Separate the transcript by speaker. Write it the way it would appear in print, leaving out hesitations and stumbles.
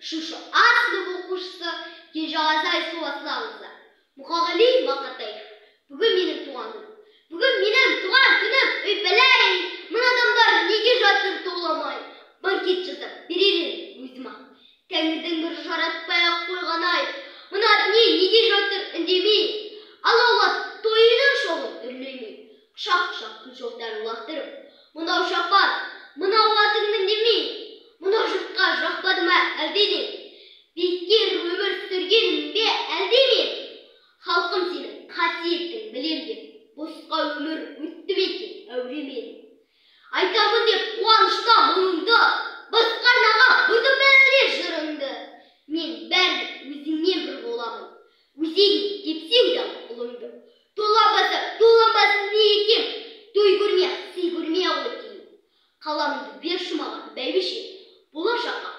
Speaker 1: шушы аз сынып оқушысы Кенжеғазай Суасыл ағызы. Мұқағали Мақатаев. Бүгін менің туған күнім. Бүгін менің туған күнім. Өй-бәләй, мына адамдар неге жатыр толамай? Банкет жасап берер едім өзім-ақ. Тәңірдің бір жаратпай-ақ қойған-ай. Мына дүние неге жатыр үндемей? Алаулатып тойының шоғын үрлемей. Құшақ-құшақ күн шоқтарын лақтырып. Мынау шапан, мынау атыңды демей. Мынау жұртқа жақпады ма әлде не? Бекер өмір сүргенім бе әлде ме? Халқым сенің қасиеттің білем деп, босқа өмір өтті ме екен әуремен? Айтамын деп қуанышта мұңыңды, басқа арнаға бұрдым әлде жырыңды. Мен бәрін өзіңнен бір боламын, өзегің тепсең де ұлыңды. Толамасын не екем, той көрмей, сый көрмей ақ өтейін. Қаламыңды берші маған бәйбіше, болашаққа